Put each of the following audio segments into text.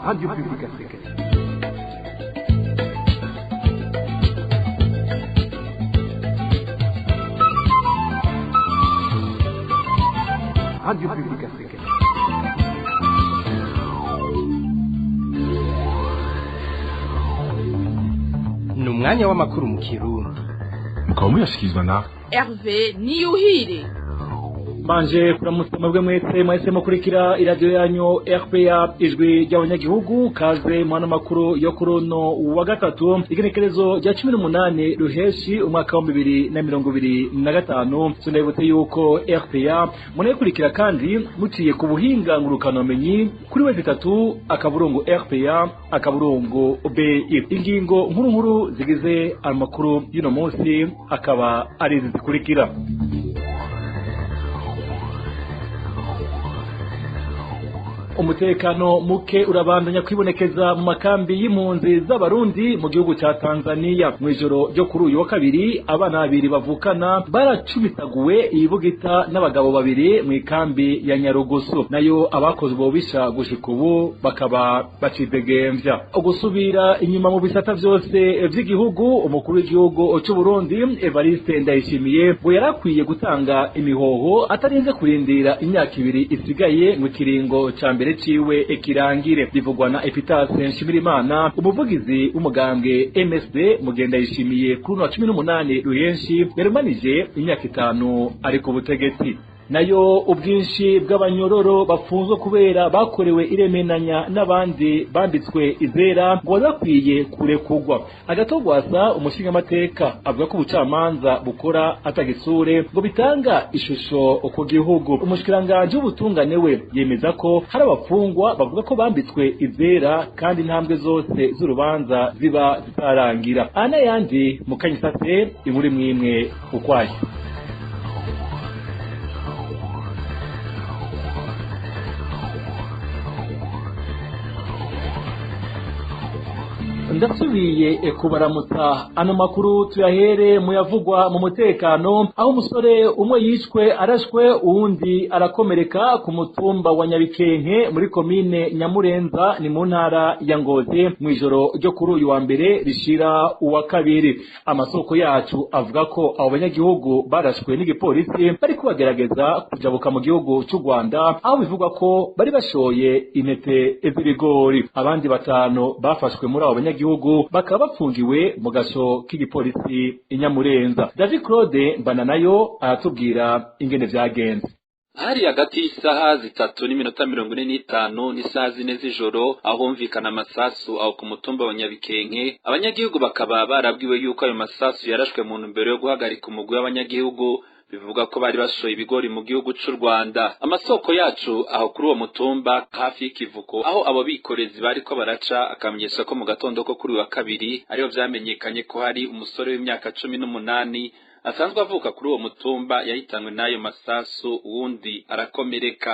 Radio Publique Africaine. Radio Publique Africaine. Ni umwanya w'amakuru mu Kirundi. Mukaba muyashyikirizwa na Hervé Niyuhire. Manje kuramutse mwebwe mwese mukurikira iradiyo yanyu RPA ijwi ry'Abanyagihugu, kaze mu makuru yo kuruno wa gatatu igenekerezo rya 18 Ruheshi umwaka wa 2025. Tunabutse yuko RPA munekurikira kandi muciye ku buhinga ngurukano menyi kuri wese 3 akaburungu RPA akaburungu BI. Ingingo nkuru zigize amakuru y'uno munsi akaba ari zikurikira. Umutekano muke urabandanya kwibonekeza mu makambi y'impunzi z'abarundi mu gihugu ca Tanzania. Mwijoro ryo kuri uyu wa kabiri abana babiri bavukana baracumitaguwe ibugita n'abagabo babiri mu ikambi ya Nyarugusu, nayo abakozwe bobisha gushika ubu bakaba bacidegemvya. Ugusubira inyuma mu bisata vyose vy'igihugu, umukuru w'igihugu c'u Burundi Evariste Ndayishimiye ngo yarakwiye gutanga imihoho atarinze kurindira imyaka ibiri isigaye mu kiringo ca mbere ciwe ekirangire. Bivugwa na Epitase Nshimirimana, umuvugizi w'umugambwe MSD mugenda yishimiye kuri 18 Ruheshi yarumanije imyaka 5 ari ku butegetsi. Nayo ubwinshi bw'abanyororo bafunzwe kubera bakorewe iremenanya n'abandi bambitswe izera ngo bakwiye kurekurwa. Agatogwasa umushingamateka avuga ko ubucamanza bukora atagisure ngo bitanga ishusho ku gihugu. Umushikiranganje w'ubutungane we yemeza ko hari abafungwa bavuga ko bambitswe izera kandi intambwe zose z'urubanza ziba zitarangira. Ana yandi mukanyisase inkuru mwimwe ukwaye. Ndasubiye kubaramutsa. Ano makuru tuyahere muyavugwa mu mutekano, aho umusore umwe yishwe arashwe uwundi arakomereka ku mutumba wa Nyabikenke muri komine Nyamurenza ni mu ntara ya Ngozi mwijoro ryo kuri uyu wa mbere rishira uwa kabiri. Amasoko yacu avuga ko abo banyagihugu barashwe n'igipolisi bari kubagerageza kujabuka mu gihugu cy'u Rwanda, aho bivugwa ko bari bashoye intete z'ibigori. Abandi batanu bafashwe muri abo banyagihugu bakaba bafungiwe mu gasho k'igipolisi Inyamurenza. David Claude Mbananayo aratubwira ingene vyagenze. Hari hagati y'isaha 3:45 n'isaha 4 z'ijoro ahumvikana amasasu aho ku mutumba wa Nyabikenke. Abanyagihugu bakaba barabwiwe yuko ayo masasu yarashwe mu ntumbero yo guhagarika umugwi w'abanyagihugu bivuga ko bari bashoye ibigori mu gihugu cy'u Rwanda. Amasoko yacu aho kuri uwo mutumba hafi y'ikivuko aho abo bikorezi bari ko baraca akamenyesha ko mu gatondo ko kuri wa kabiri ariho vyamenyekanye ko hari umusore w'imyaka 18 asanzwe avuka kuri uwo mutumba yahitanywe n'ayo masasu, uwundi arakomereka.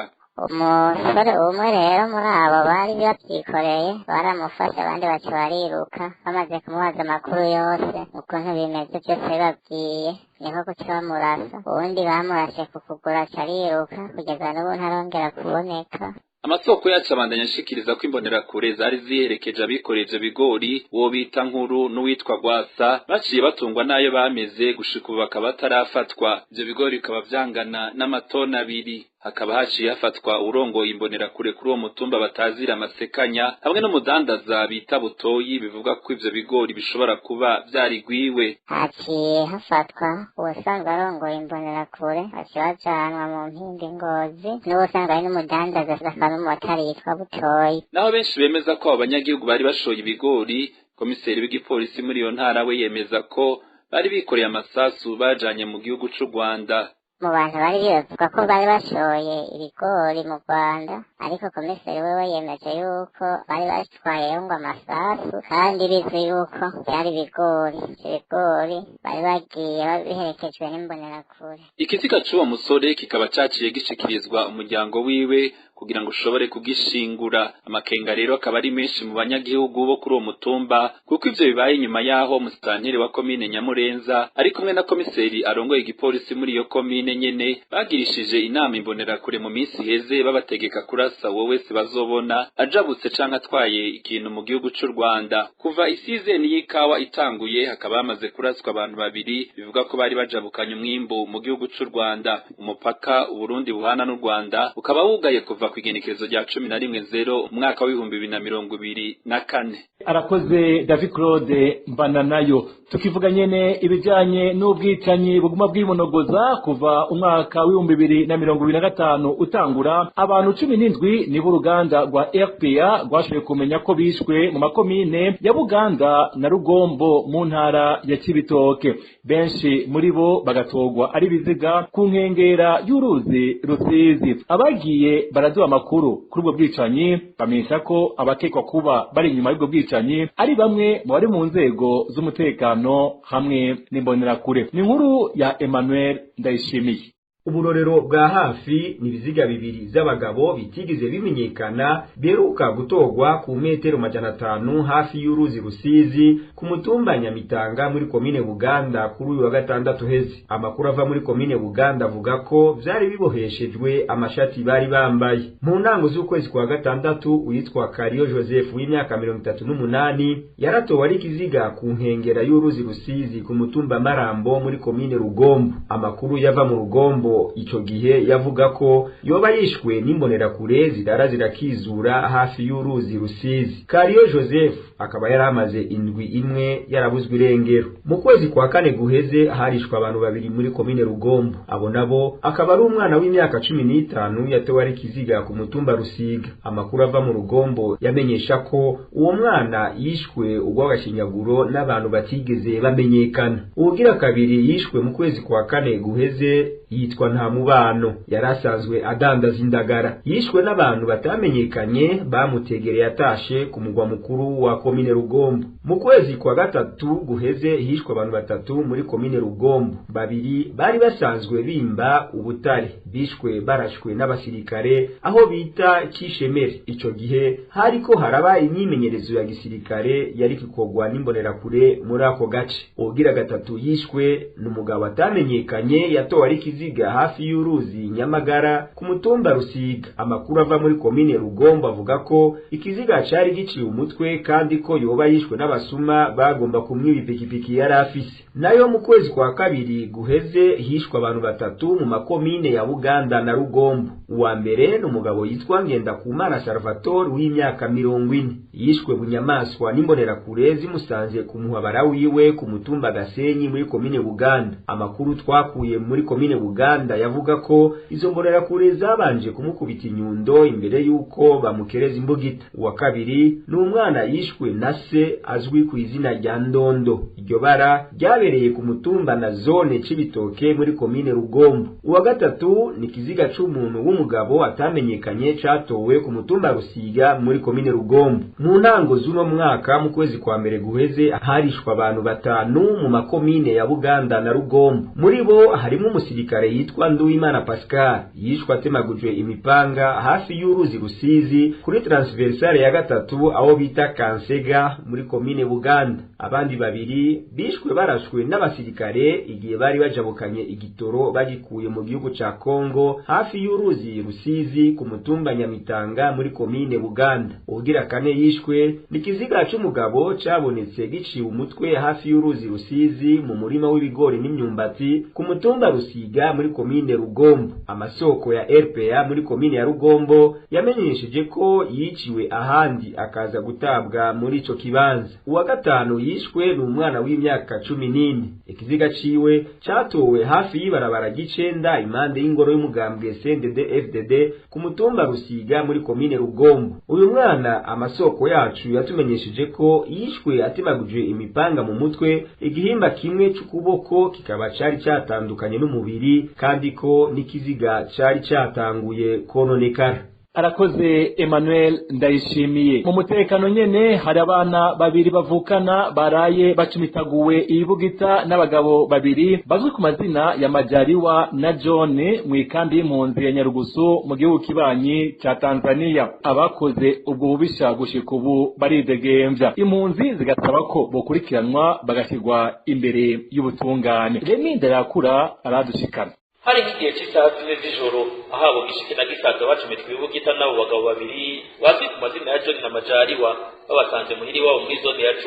Umusore umwe rero muri abo bari bavyikoreye baramufasha, abandi baca bariruka. Bamaze kumubaza amakuru yose ukuntu bimeze byose babwiye niko guca bamurasa. Uwundi bamurashe ku kuguru aca ariruka kugeza n'ubu ntarongera kuboneka. Amasoko yacu abandanya ashikiriza ko imbonerakure zari ziherekeje abikoreje bigori uwo bita Nkuru n'uwitwa Gwasa baciye batungwa nayo bameze gushika ubu bakaba batarafatwa. Ivyo bigori bikaba vyangana n'amatoni 2. Hakaba haciye hafatwa urongoye imbonerakure kuri uwo mutumba batazira amasekanya hamwe n'umudandaza bita Butoyi. Bivuga ko ivyo bigori bishobora kuba vyarigwiwe. Haciye hafatwa uwasanzwe arongoye imbonerakure haciye bajanwa mu mpinga Ngozi n'uwasanzwe ari n'umudandaza n'umumotari yitwa Butoyi. Naho benshi bemeza ko abanyagihugu bari bashoye ibigori, komiseri w'igipolisi muri iyo ntara we yemeza ko bari bikoreye amasasu bajanye mu gihugu cy'u Rwanda. Mu bantu bari bivuga ko bari bashoye ibigori mu Rwanda, ariko komiseri wewe yemeje yuko bari batwayeyo ngo amasasu kandi bizwi yuko byari ibigori. Ibigori bari bagiye babiherekejwe n'imbonerakure. Ikiziga c'uwo musore kikaba caciye gishikirizwa umuryango wiwe kugira ngo ushobore kugishingura. Amakenga rero akaba ari menshi mu banyagihugu bo kuri uwo mutumba kuko ivyo bibaye inyuma yaho musitanteri wa komine Nyamurenza ari kumwe na komiseri arongoye igipolisi muri iyo komine nyene bagirishije inama imbonerakure mu minsi heze babategeka kurasa wowe wese bazobona ajabutse canke atwaye ikintu mu gihugu c'u Rwanda. Kuva isizeni y'ikawa itanguye hakaba hamaze kuraswa abantu babiri bivuga ko bari bajabukanye umwimbu mu gihugu c'u Rwanda. Umupaka Uburundi buhana n'u Rwanda ukaba wugaye kuva ku igenekerezo rya 11/0 umwaka wa 2024. Arakoze David Claude Mbananayo. Tukivuga nyene ibijanye n'ubwicanyi buguma bwimonogoza kuva umwaka wa 2025 utangura, abantu 17 nibo uruganda rwa RPA rwashoboye kumenya ko bishwe mu makomine ya Buganda na Rugombo mu ntara ya Cibitoke. Benshi muri bo bagatogwa ari biziga ku nkengera y'uruzi Rusizi. Abagiye baraduha amakuru kuri ubwo bwicanyi bamenyesha ko abakekwa kuba bari inyuma y'ubwo bwicanyi ari bamwe mu bari mu nzego z'umutekano hamwe n'imbonerakure. Ni inkuru ya Emmanuel Ndayishimiye. Uburorero bwa hafi ni ibiziga bibiri z'abagabo bitigeze bimenyekana beruka gutogwa ku metero 500 hafi y'uruzi Rusizi ku mutumba Nyamitanga muri komine Buganda kuri uyu wa gatandatu heze. Amakuru ava muri komine Buganda avuga ko vyari biboheshejwe amashati bari bambaye. Mu ntango z'ukwezi kwa gatandatu uyitwa Kariyo Joseph w'imyaka 38 yaratowe ari kiziga ku nkengera y'uruzi Rusizi ku mutumba Marambo muri komine Rugombo. Amakuru yava mu Rugombo ico gihe yavuga ko yoba yishwe n'imbonerakure zidara zirakizura hafi y'uruzi Rusizi. Kariyo Joseph akaba yaramaze indwi imwe yarabuzwe irengero. Mu kwezi kwa kane guheze harishwe abantu babiri muri komine Rugombo. Abo nabo akaba ari umwana w'imyaka 15 yatewe ari kiziga ku mutumba Rusiga. Amakuru ava mu Rugombo yamenyesha ko uwo mwana yishwe ugw'agashinyaguro n'abantu batigeze bamenyekana. Ugira kabiri yishwe mu kwezi kwa kane guheze yitwa nta mubano, yarasanzwe adandaza indagara. Yishwe n'abantu batamenyekanye bamutegereye atashe ku mugwa mukuru wa komine Rugombo. Mu kwezi kwa gatatu guheze hishwe abantu batatu muri komine Rugombo. Babiri bari basanzwe bimba ubutare, bishwe barashwe n'abasirikare aho bita Kishemere. Ico gihe hariko haraba imyimenyerezo ya gisirikare yari kikogwa n'imbonerakure muri ako gace. Ugira gatatu yishwe n'umugabo atamenyekanye yatowe ari kiziga hafi y'uruzi Nyamagara ku mutumba Rusiga. Amakuru ava muri komine Rugombo avuga ko ikiziga cari giciye umutwe kandi ko yoba yishwe n'abasuma bagomba kumwiba ipikipiki yari afise. Nayo mu kwezi kwa kabiri guheze hishwe abantu batatu mu makomine ya Buganda na Rugombo. Uwa mbere n'umugabo yitwa Ngendakumana Salvatore w'imyaka 40 yishwe bunyamaswa n'imbonerakure zimusanze ku muhabara wiwe ku mutumba Gasenyi muri komine Buganda. Amakuru twakuye muri komine Buganda yavuga ko izo mbonerakure zabanje kumukubita inyundo imbere yuko bamukereza imbugita. Uwa kabiri n'umwana yishwe na se azwi ku izina rya Ndondo. Iryo bara ryabereye ku mutumba na zone Cibitoke muri komine Rugombo. Uwa gatatu ni kiziga c'umuntu w'umugabo atamenyekanye catowe ku mutumba Rusiga muri komine Rugombo. Mu ntango z'uno mwaka mu kwezi kwa mbere guheze harishwe abantu 5 mu makomine ya Buganda na Rugombo. Muri bo harimo umusirikare yitwa Nduwimana Pascal yishwe atemagujwe imipanga hafi y'uruzi Rusizi kuri transversale ya gatatu aho bita Kansega muri komine Buganda. Abandi babiri bishwe barashwe n'abasirikare igihe bari bajabukanye igitoro bagikuye mu gihugu ca Kongo hafi y'uruzi Rusizi ku mutumba Nyamitanga muri komine Buganda. Ugira kane yishwe ni kiziga c'umugabo cabonetse giciye umutwe hafi y'uruzi Rusizi mu murima w'ibigori n'imyumbati ku mutumba Rusiga muri komine Rugombo. Amasoko ya RPA muri komine ya Rugombo yamenyesheje ko yiciwe ahandi akaza gutabwa muri ico kibanza. Uwa gatanu yishwe n'umwana w'imyaka 14. Ikiziga ciwe catowe hafi y'ibarabara gicenda impande y'ingoro y'umugambwe CNDD FDD ku mutumba Rusiga muri komine Rugombo. Uyu mwana amasoko yacu yatumenyesheje ko yishwe atemaguje imipanga mu mutwe, igihimba kimwe c'ukuboko kikaba cari catandukanye n'umubiri kandi ko n'ikiziga cari catanguye kononekara. Arakoze Emmanuel Ndayishimiye. Mu mutekano nyene hari abana babiri bavukana baraye bacumitaguwe ibugita n'abagabo babiri bazwi ku mazina ya Majaliwa na John mu ikambi y'impunzi ya Nyarugusu mu gihugu kibanyi ca Tanzania. Abakoze ubwo bubisha gushika ubu baridegembya. Impunzi zigasaba ko bokurikiranwa bagashyirwa imbere y'ubutungane. Reminde yakura aradushikana. Hari nk'igihe cy'isaha 4 z'ijoro ahabo gishike na gisaga bacumitwe ibugita n'abo bagabo babiri bazwi ku mazina ya John na Majaliwa babasanze muhiri wabo muri zone ya 10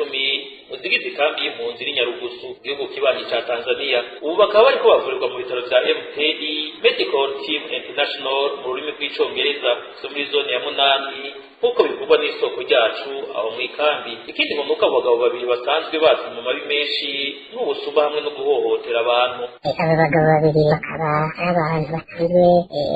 muzigize ikambi y'impunzi ni Nyarugusu gihugu kibanyi ca Tanzania. Ubu bakaba bariko bavurirwa mu bitaro vya MTI Medical Team International mu rurimi rw'icongereza zo muri zone ya 8 nkuko bivugwa n'isoko ryacu aho mu ikambi. Ikindi ngo nuko abagabo babiri basanzwe bazi mu mabi menshi n'ubusuma hamwe no guhohotera abantu. Abo bagabo babiri bakaba ari abantu basanzwe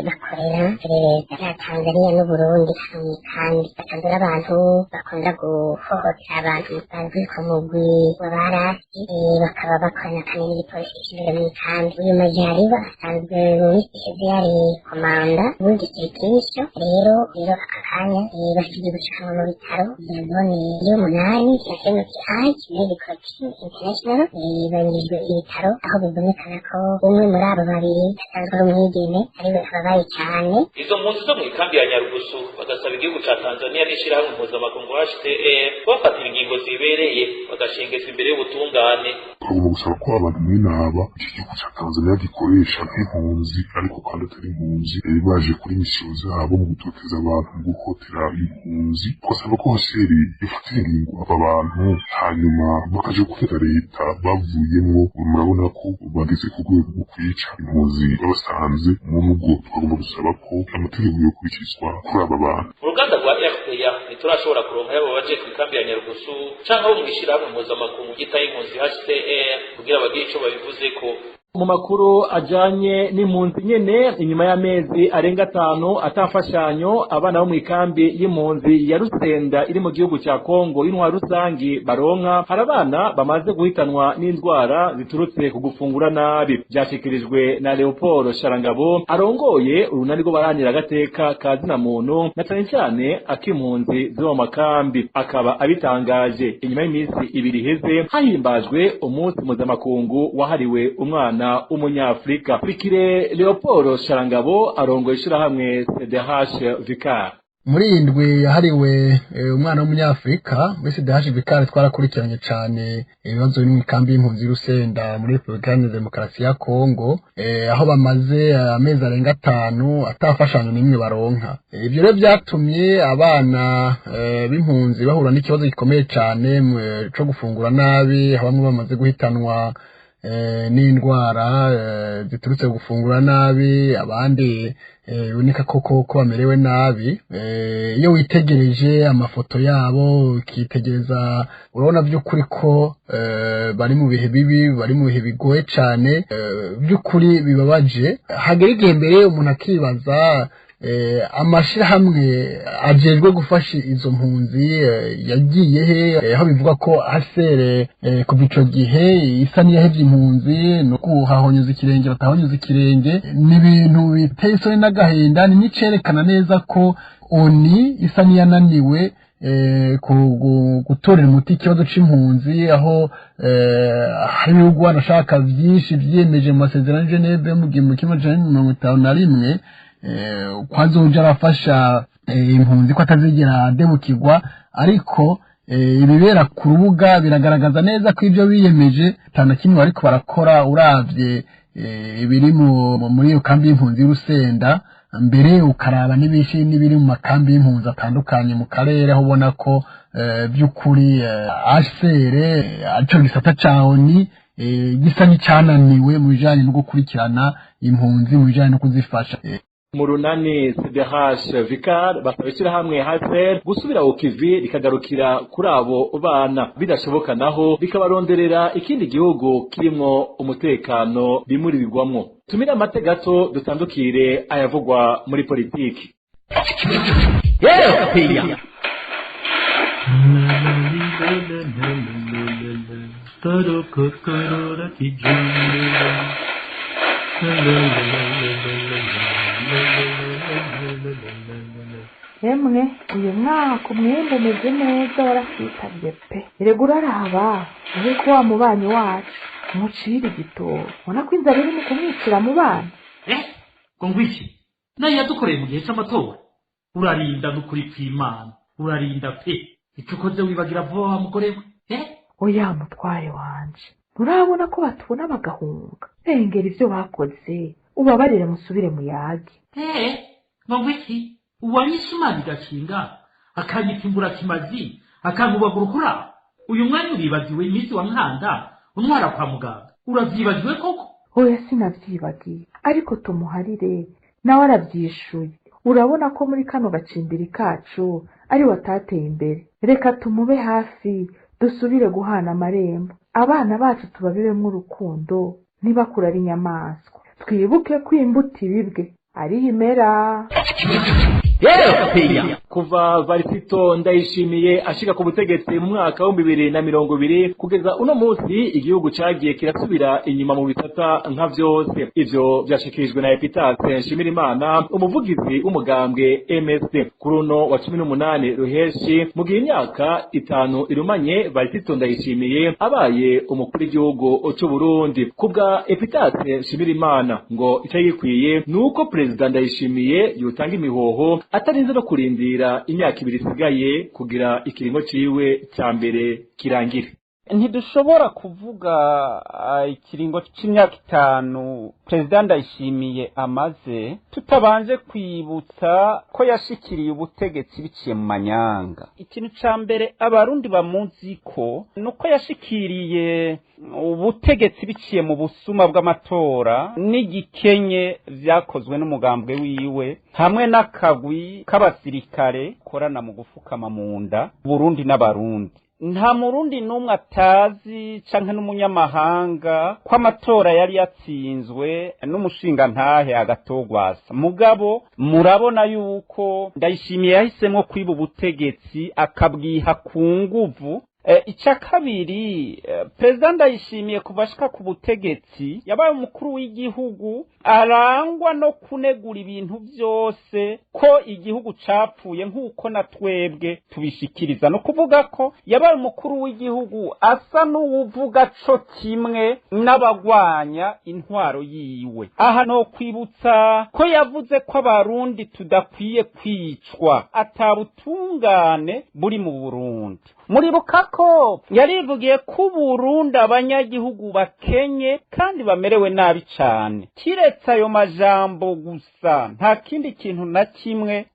bakorera leta ya Tanzania n'Uburundi mu ikambi. Bakandura abantu bakunda guhohotera abantu bazwi ku mugwi w'abarasi bakaba bakorana kandi n'igipolisi cy'imbere mu ikambi. Uyu Majaliwa asanzwe mu minsi ishize yari komanda w'iki kirikisho rero aka kanya bashyize gushikama mu bitaro bya zone y'umunani ya MTI Medical Team International. Banyujwe ibitaro aho bibonekana ko umwe muri abo babiri asanzwe ari umwigeme ariwe ababaye cyane. Izo mpunzi zo mu ikambi ya Nyarugusu bagasaba igihugu ca Tanzania n'ishirahamwe mpuzamakungu HCR bafatira ingingo zibereye bagashengezwa imbere y'ubutungane. Tugomba gusaba ko abantu mw'inaba iki gihugu ca Tanzania gikoresha nk'impunzi ariko kandi atari impunzi baje kuri misiyo zabo mu gutoteza abantu mu guhotera impunzi. Twasaba ko HCR ifatira ingingo aba bantu hanyuma bakaje gufata leta bavuyemwo. Murabona ko bageze ku rwego rwo kwica impunzi babasanze mu rugo. Twagomba gusaba ko amategeko yokurikizwa kuri aba bantu. Uruganda rwa RPA ntiturashobora kuronka yabo baje ku ikambi ya Nyarugusu canke abo mwishirahamwe mpuzamakungu gitaye impunzi HCR kugira bagire ico babivuzeko. Mu makuru ajanye n'impunzi nyene inyuma y'amezi arenga 5 atafashanyo abana bo mu ikambi y'impunzi ya Rusenda iri mu gihugu cya Kongo y'intwaro rusangi baronka hari abana bamaze guhitanwa n'indwara ziturutse ku gufungura nabi. Byashikirijwe na Leopold Sharangabo arongoye urunani rwo baranira agateka kazina muntu na cyane cyane akimpunzi zo mu makambi. Akaba abitangaje inyuma y'imisi ibiri heze hahimbajwe umunsi mpuzamakungu wahariwe umwana umunyafrika. Fikire Leopold Sharangabo arongoye ishirahamwe CDH Vicar. Muri indwi yahariwe umwana w'umunyafrika muri CDH Vicar twarakurikiranye cyane ibibazo biri mu ikambi y'impunzi Rusenda muri Republika ya Demokarasi ya Kongo aho bamaze amezi arenga 5 atafashanyo n'imwe baronka. Ibyo rero byatumye abana b'impunzi bahura n'ikibazo gikomeye cyane cyo gufungura nabi. Bamwe bamaze guhitanwa n'indwara ziturutse gufungura nabi, abandi biboneka ko bamerewe nabi. Iyo witegereje amafoto yabo ukitegereza urabona by'ukuri ko bari mu bihe bibi, bari mu bihe bigoye cyane, by'ukuri bibabaje. Hagera igihe mbere umuntu akibaza amashirahamwe ajejwe gufasha izo mpunzi yagiye he, aho bivuga ko asere kuva ico gihe isa niyahevye impunzi no kuhahonyuza ikirenge batahonyuza ikirenge. Ni ibintu biteye isoni n'agahinda, ni nicerekana neza ko oni isa niyananiwe gutorera umuti ikibazo c'impunzi, aho hari ibihugu banashaka vyinshi vyiyemeje mu masezerano Geneve yo mu 1951 kwazoja arafasha impunzi ko atazigera demukirwa. Ariko ibibera ku rubuga biragaragaza neza ko ibyo biyemeje tana kimwe ariko barakora. Uravye ibiri muri iyo kambi y'impunzi y'Urusenda mbere ukaraba n'ibishi n'ibiri mu makambi y'impunzi atandukanye mu karere, aho ubona ko by'ukuri HCR aco gisata cawo ni gisa n'icyananiwe mu bijanye no gukurikirana impunzi, mu bijanye no kuzifasha. Murunani CDH Vicar basaba ishirahamwe HCR gusubira ukivi rikagarukira kuri abo bana, bidashoboka naho bikabaronderera ikindi gihugu kirimo umutekano bimurirwamwo. Tumira amategato dutandukire ayavugwa muri politiki. Hemwe uyu mwaka umwembe umeze neza warasitabye pe. Erega uraraba ariko wa mubanyi wacu umucira igitoro. Ubona ko inzara iri mu kumwicira mu bana. Ngo ngwiki nayo yadukoreye mu gihe cy'amatora. Urarinda n'ukuri kw'Imana. Urarinda pe. Icyo ukoze wibagira vuba wa mugore we. Oya mutware wanje. Urabona ko batubona bagahunga. Engera ivyo bakoze. Ubabarire musubire mu yagi. Ngo ngwiki uwanyishe Imana igakinga akanyita imbura kimazi akangubagura ukura. Uyu mwanya uribagiwe iminsi wa nkanda untwara kwa muganga. Uravyibagiwe koko? Oya sinavyibagiye. Ariko tumuharire nawe aravyishuye. Urabona ko muri kano gacimbiri kacu ari watateye imbere. Reka tumube hafi dusubire guhana amarembo. Abana bacu tubabibemwo urukundo ntibakura ari inyamaswa. Twibuke ko imbuto ibibwe ari imera. Kuva Varisito Ndayishimiye ashika ku butegetsi mu mwaka wa 2020 kugeza uno munsi igihugu cagiye kirasubira inyuma mu bitata nka vyose. Ivyo vyashikirijwe na Epitase Nshimirimana umuvugizi w'umugambwe MSD kuri uno wa 18 Ruheshi mu gihe imyaka 5 irumanye Varisito Ndayishimiye abaye umukuru w'igihugu cy'u Burundi. Kubwa Epitase Nshimirimana ngo icyo gikwiye nuko President Ndayishimiye yotanga imihoho atarinze no kurindira imyaka 2 isigaye kugira ikiringo ciwe cya mbere kirangire. Ntidushobora kuvuga ikiringo c'imyaka 5 President Ndayishimiye amaze tutabanje kwibutsa ko yashikiriye ubutegetsi biciye mu manyanga. Ikintu ca mbere abarundi bamuzi ko nuko yashikiriye ubutegetsi biciye mu busuma bw'amatora n'igikenye vyakozwe n'umugambwe wiwe hamwe n'akagwi k'abasirikare korana mu gufukama mu nda Burundi n'abarundi. Nta murundi numwe atazi canke n'umunyamahanga ko amatora yari yatsinzwe n'umushinga ntahe agatogwasa. Mugabo murabona yuko Ndayishimiye yahisemwo kwiba ubutegetsi akabwiha ku nguvu. Ica kabiri President Ndayishimiye kubashika ku butegetsi yabaye umukuru w'igihugu arangwa no kunegura ibintu vyose ko igihugu capfuye nk'uko natwebwe tubishikiriza. No kuvuga ko yabaye umukuru w'igihugu asa n'uwuvuga co kimwe n'abagwanya intwaro yiwe. Aha no kwibutsa ko yavuze ko abarundi tudakwiye kwicwa atabutungane buri mu Burundi. Muribuka ko yarivugiye ko Burundi abanyagihugu bakenye kandi bamerewe nabi cane. Kiretse ayo majambo gusa nta kindi kintu na kimwe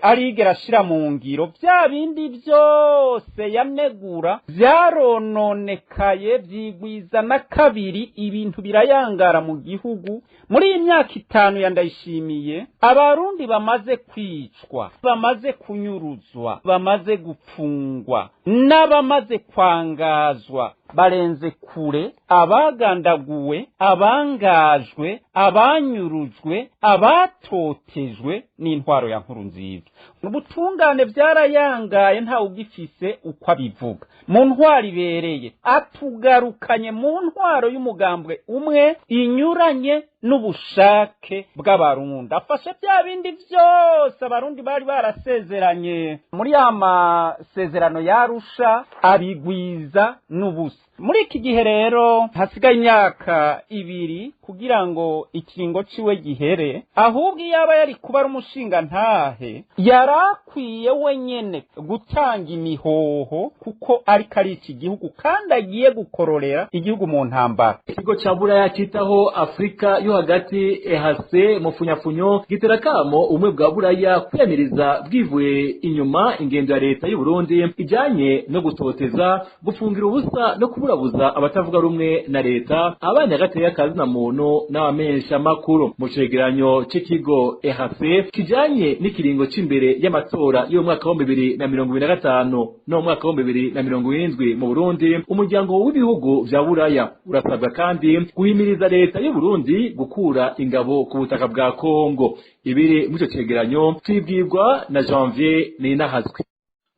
arigera ashira mu ngiro. Vya bindi vyose yanegura vyarononekaye vyigwiza na kabiri ibintu birayangara mu gihugu. Muri iyi myaka 5 ya Ndayishimiye abarundi bamaze kwicwa, bamaze kunyuruzwa, bamaze gupfungwa n'abamaze kwangazwa barenze kure, abagandaguwe, abangajwe, abanyurujwe, abatotejwe n'intwaro ya Nkurunziza. Ubutungane byarayangaye nta ugifise uko abivuga. Mu ntwaro ibereye atugarukanye mu ntwaro y'umugambwe umwe inyuranye n'ubushake bw'abarundi. Afashe bya bindi vyose abarundi bari barasezeranye muri amasezerano yarusha abigwiza n'ubusa. Muri iki gihe rero hasigaye imyaka 2 kugira ngo ikiringo ciwe gihere, ahubwo yaba yari kuba ari umushinga ntahe yarakwiye wenyene gutanga imihoho kuko ariko ari iki gihugu kandi agiye gukororera igihugu mu ntambara. Ikigo ca Buraya citaho Afrika yo hagati EHC mufunyafunyo gitera kamo umwe bwa Buraya kwiyamiriza bwivuye inyuma ingendo ya leta y'u Burundi ijanye no gutoteza, gufungira ubusa no kuburabuza abatavuga rumwe na leta, abanyagateye akazi na muntu n'abamesha makuru. Mu cegeranyo c'ikigo EHC kijanye n'ikiringo c'imbere y'amatora yo mwaka wa 2025 no mwaka wa 2027 mu Burundi, umuryango w'ibihugu vya Buraya urasabwa kandi guhimiriza leta y'u Burundi gukura ingabo ku butaka bwa Kongo. Ibiri mu cyo cegeranyo twibwirwa na Janvier Ninahazwe.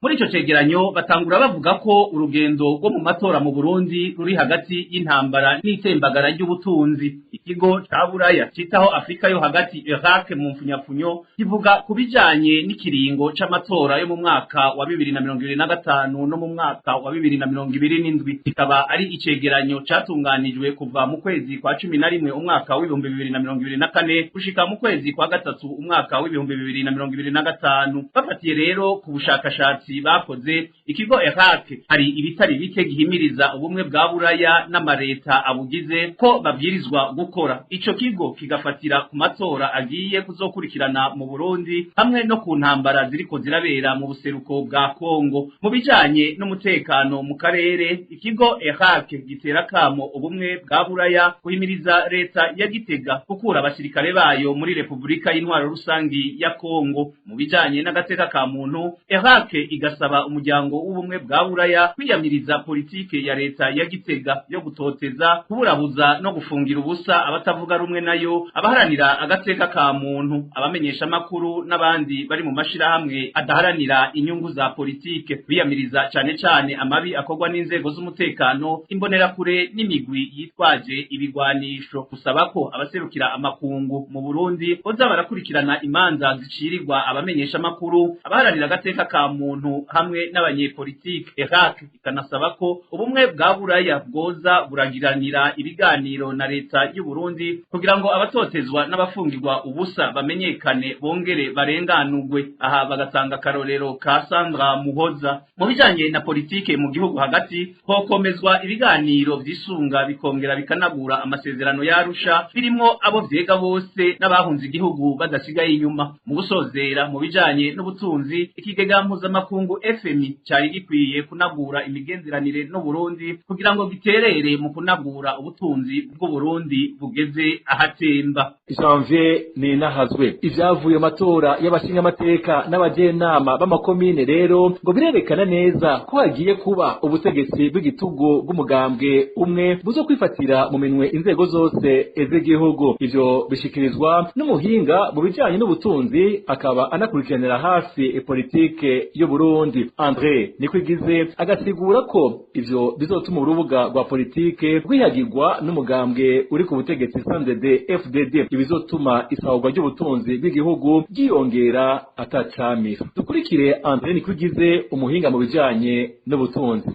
muri ico cegeranyo batangura bavuga ko urugendo rwo mu matora mu Burundi ruri hagati y'intambara n'itembagara ry'ubutunzi. Ikigo ca Buraya citaho Afrika yo hagati Iraq mu mfunyafunyo kivuga kubijanye n'ikiringo c'amatora yo mu mwaka wa 2025 no mu mwaka wa 2027. Kikaba ari icegeranyo catunganijwe kuva mu kwezi kwa 11 umwaka wa 2024 gushika mu kwezi kwa gatatu umwaka wa 2025. Bafatiye rero ku bushakashatsi bakoze, ikigo Iraq hari ibitari bike gihimiriza ubumwe bwa Buraya n'amareta abugize ko babwirizwa gukora. Ico kigo kigafatira ku matora agiye kuzokurikirana mu Burundi hamwe no ku ntambara ziriko zirabera mu buseruko bwa Kongo. Mu bijanye n'umutekano mu karere, ikigo Iraq gitera kamo ubumwe bwa Buraya guhimiriza leta ya Gitega gukura abasirikare bayo muri Republika y'Intwaro Rusangi ya Kongo. Mu bijanye n'agateka ka muntu, Iraq igasaba umuryango w'ubumwe bwa Buraya kwiyamiriza politike ya leta ya Gitega yo gutoteza, kuburabuza no gufungira ubusa abatavuga rumwe nayo, abaharanira agateka ka muntu, abamenyesha makuru n'abandi bari mu mashirahamwe adaharanira inyungu za politike. Biyamiriza cane amabi akorwa n'inzego z'umutekano, imbonerakure n'imigwi yitwaje ibigwanisho. Gusaba ko abaserukira amakungu mu Burundi boza barakurikirana imanza zicirirwa abamenyesha makuru, abaharanira agateka ka muntu hamwe n'abanyepolitike. Iraq ikanasaba ko ubumwe bwa Buraya bwoza buragiranira ibiganiro na leta y'u Burundi kugira ngo abatotezwa n'abafungirwa ubusa bamenyekane bongere barenganurwe. Aha bagatanga karorero ka Sandra Muhoza. Mu bijanye na politike mu gihugu hagati, hokomezwa ibiganiro vyisunga bikongera bikanagura amasezerano yarusha, birimwo abo vyega bose n'abahunze igihugu badasigaye inyuma. Mu gusozera, mu bijanye n'ubutunzi, ikigega mpuzamakungu FMI cyari gikwiye kunagura imigenderanire n'u Burundi kugira ngo giterere mu kunagura ubutunzi bw'u Burundi bugeze ahatemba. Janvier Ninahazwe. Ivyavuye mu matora y'abashinga amateka n'abajenama b'amakomine rero ngo birerekana neza ko hagiye kuba ubutegetsi bw'igitugu bw'umugambwe umwe buzo kwifatira mu minwe inzego zose z'igihugu. Ivyo bishikirizwa n'umuhinga mu bijanye n'ubutunzi akaba anakurikiranira hafi politike y'u Burundi. André Nikwigize agasigura ko ivyo bizotuma urubuga rwa politike rwihagirwa n'umugambwe uri ku butegetsi CNDD FDD, ibizotuma isahurwa ry'ubutunzi bw'igihugu ryiyongera atacamira. Dukurikire André Nikwigize, umuhinga mu bijanye n'ubutunzi.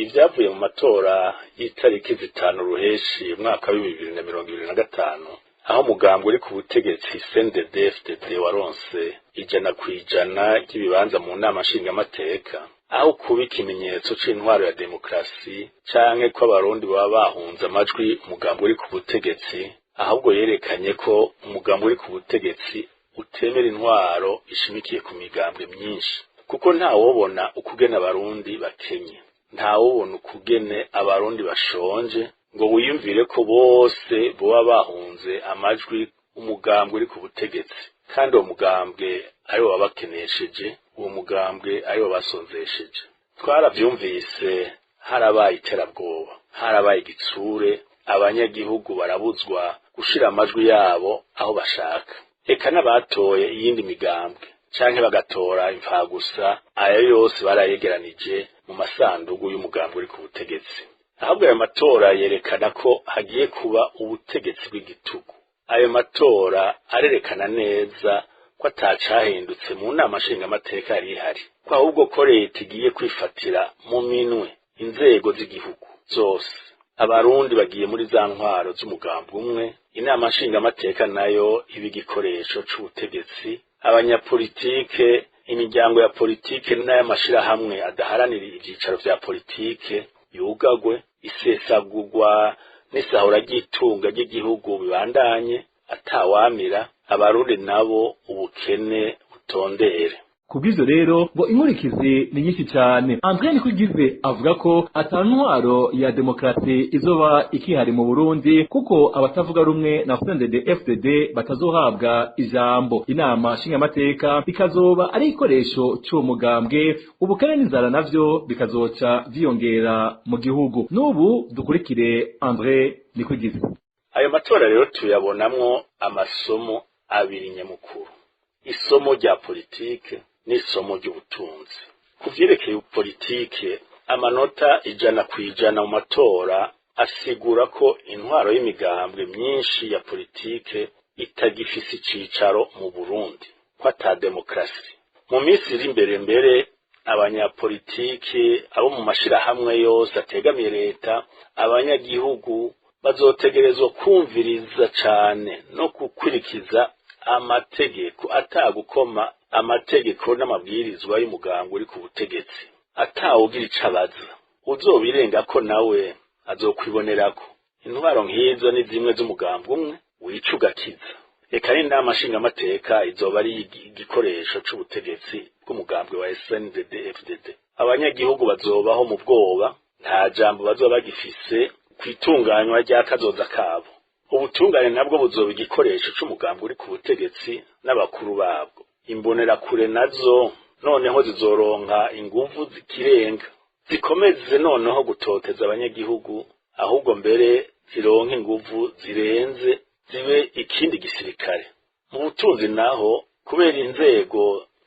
Ivyavuye mu matora y'itariki 5 Ruheshi mwaka wa 2025, aho umugambwe uri ku butegetsi CNDD FDD waronse 100% ry'ibibanza mu nama nshingamateka, aho kuba ikimenyetso c'intwaro ya demokrasi canke ko abarundi baba bahunze amajwi umugambwe uri ku butegetsi, ahubwo yerekanye ko umugambwe uri ku butegetsi utemera intwaro ishimikiye ku migambwe myinshi. Kuko ntawobona ukugena abarundi bakenye, ntawobona ukugene abarundi bashonje ngo wiyumvire ko bose boba bahunze amajwi umugambwe uri ku butegetsi, kandi uwo mugambwe ari wabakenesheje, uwo mugambwe ari wabasonzesheje. Twaravyumvise, harabaye iterabwoba, harabaye igitsure, abanyagihugu barabuzwa gushira amajwi yabo aho bashaka. Eka n'abatoye iyindi migambwe canke bagatora imfagusa, ayo yose barayegeranije mu masandugu y'umugambwe uri ku butegetsi. Ahubwo ayo matora yerekana ko hagiye kuba ubutegetsi bw'igitugu. Ayo matora arerekana neza ko atacahindutse mu nama nshingamateka yari ihari, ko ahubwo ko leta igiye kwifatira mu minwe inzego z'igihugu zose. Abarundi bagiye muri za ntwaro z'umugambwe umwe, inama nshingamateka nayo iba igikoresho c'ubutegetsi, abanyapolitike, imiryango ya politike n'ay'amashirahamwe adaharanira ivyicaro vya politike yugagwe, isesagurwa n'isahura ry'itunga ry'igihugu bibandanye atawamira, abarundi nabo ubukene butondere. Kubwizo rero ngo inkurikizi ni nyinshi cyane. André Nikwigize avuga ko atantwaro ya demokrasi izoba ikihari mu Burundi kuko abatavuga rumwe na CNDD FDD batazohabwa ijambo. Inama nshingamateka bikazoba ari ikoresho cy'uwo mugambwe, ubukene n'inzara navyo bikazoca vyiyongera mu gihugu. N'ubu dukurikire André Nikwigize. Ayo matora rero tuyabonamwo amasomo abiri nyamukuru: isomo rya politike n'isomo ry'ubutunzi. ku vyerekeye politike amanota 100% mu matora asigura ko intwaro y'imigambwe myinshi ya politike itagifise icicaro mu Burundi ko ata demokrasi mu minsi iri mbere abanyapolitike abo mu mashirahamwe yose ategamiye leta abanyagihugu bazotegerezwa kumviriza cane no gukurikiza amategeko atagukoma amategeko n'amabwirizwa y'umugambwe uri ku butegetsi atawugira icabaza uzobirenga ko nawe azokwibonerako intwaro nk'izo ni zimwe z'umugambwe umwe wicugakiza eka n'inama nshingamateka izoba ari igikoresho c'ubutegetsi bw'umugambwe wa SNDD-FDD abanyagihugu bazobaho mu bwoba nta jambo bazoba bagifise kwitunganywa ry'akazoza kabo ubutungane nabwo buzoba igikoresho c'umugambwe uri ku butegetsi n'abakuru babwo imbonerakure nazo noneho zizoronka inguvu zikirenga zikomeze noneho gutoteza abanyagihugu ahubwo mbere zironka inguvu zirenze zibe ikindi gisirikare mu butunzi naho kubera inzego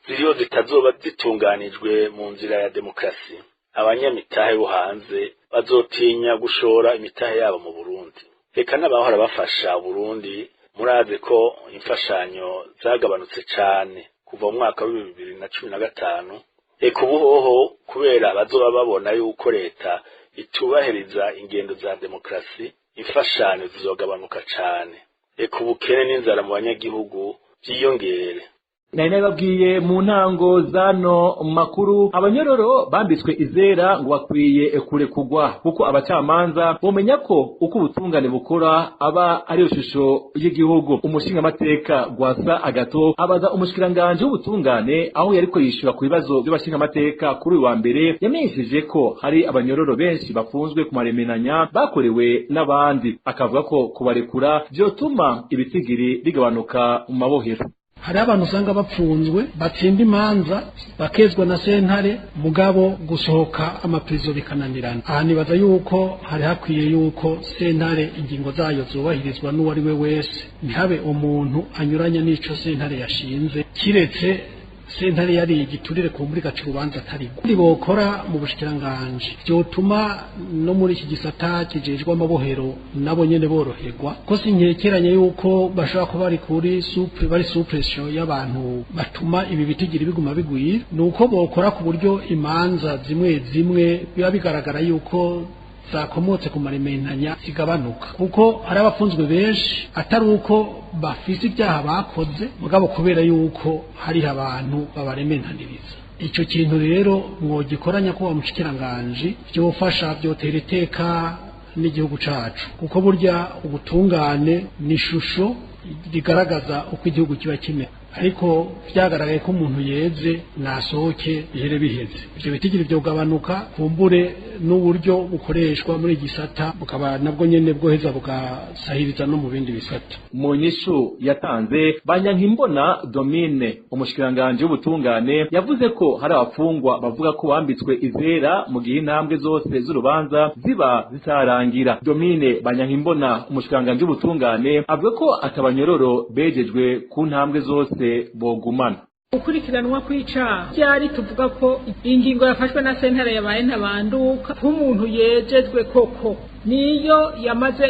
ziriyo zitazoba zitunganijwe mu nzira ya demokrasi abanyamitahe bo hanze bazotinya gushora imitahe yabo mu Burundi reka n'abahora bafasha Burundi muraze ko imfashanyo zagabanutse cane kuva mu mwaka wa 2015 eka ubuhoho kubera bazoba babona yuko leta itubahiriza ingendo za demokrasi imfashanyo zizogabanuka cane eka ubukene n'inzara mu banyagihugu byiyongere nari nababwiye mu ntango zano makuru abanyororo bambitswe izera ngo bakwiye kurekugwa kuko abacamanza bomenya ko uko ubutungane bukora aba ari ishusho y'igihugu umushingamateka Gwasa Agato abaza umushikiranganje w'ubutungane aho yariko yishura ku bibazo by'abashingamateka kuri wa mbere yamenyesheje ko hari abanyororo benshi bafunzwe ku maremenanya bakorewe n'abandi akavuga ko kubarekura byotuma ibitigiri bigabanuka mu mabohero hari abantu usanga bapfunzwe batsinda imanza bakezwa na sentare mugabo gusohoka amaprizo bikananirana aha nibaza yuko hari hakwiye yuko sentare ingingo zayo zubahirizwa n'uwari we wese ntihabe umuntu anyuranya n'ico sentare yashinze kiretse sentare yari igiturire ku muri gacu rubanza atarigo ndi bokora mu bushikiranganje byotuma no muri iki gisata kijejwe amabohero nabo nyene boroherwa ko sinkekeranye yuko bashaka ko bari kuri bari suppression y'abantu batuma ibi bitigiri biguma bigwira nuko bokora ku buryo imanza zimwe biba bigaragara yuko zakomotse ku marementanya zigabanuka kuko hari abafunzwe benshi atari uko bafise ibyaha bakoze mugabo kubera yuko hari abantu babarementaniriza icyo kintu rero mwogikoranya ko bamushikiranganje byofasha byotera iteka n'igihugu cacu kuko burya ubutungane ni ishusho rigaragaza uko igihugu kiba kimeze ariko byagaragaye ko umuntu yeze nasohoke bihere biheze ivyo bitigiri byogabanuka kumbure n'uburyo bukoreshwa muri gisata bukaba nabwo nyene bwoheza bugasahiriza no mu bindi bisata mu nyishu yatanze Banyankimbona Domine umushikiranganje w'ubutungane yavuze ko hari abafungwa bavuga ko bambitswe izera mu gihe intambwe zose z'urubanza ziba zitarangira Domine Banyankimbona umushikiranganje w'ubutungane avuga ko atabanyororo bejejwe ku ntambwe zose bogumana ukurikiranwa kw'icaha byari tuvuga ko ingingo yafashwe na sentare yabaye ntabanduka nk'umuntu yejejwe koko niyo yamaze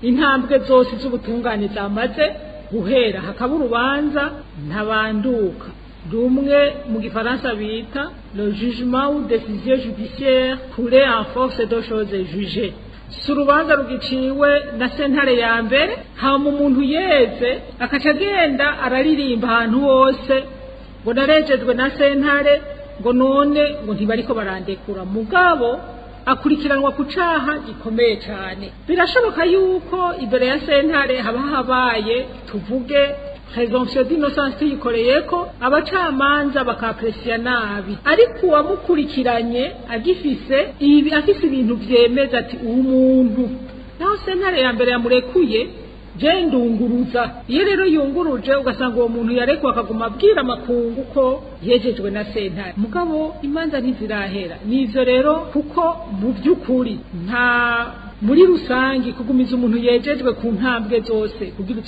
intambwe zose z'ubutungane zamaze guhera hakaba urubanza ntabanduka rumwe mu gifaransa bita le jugement ou décision judiciaire coulée en force de choses jugées si urubanza rugiciwe na sentare ya mbere hama umuntu yeze akaca agenda araririmba ahantu hose ngo narejejwe na sentare ngo none ngo ntibariko barandekura mugabo akurikiranwa ku caha gikomeye cyane birashoboka yuko imbere ya sentare haba habaye tuvuge présomption d'innocence yikoreyeko abacamanza bakapresiya nabi ariko uwamukurikiranye afise ibintu vyemeza ati umuntu naho sentare ya mbere yamurekuye je ndunguruza iyo rero yunguruje ugasanga uwo muntu yarekwa akaguma abwira amakungu ko yejejwe na sentare mugabo imanza ntizirahera nivyo rero kuko mu by'ukuri nta muri rusangi kugumiza umuntu yejejwe ku ntambwe zose kugira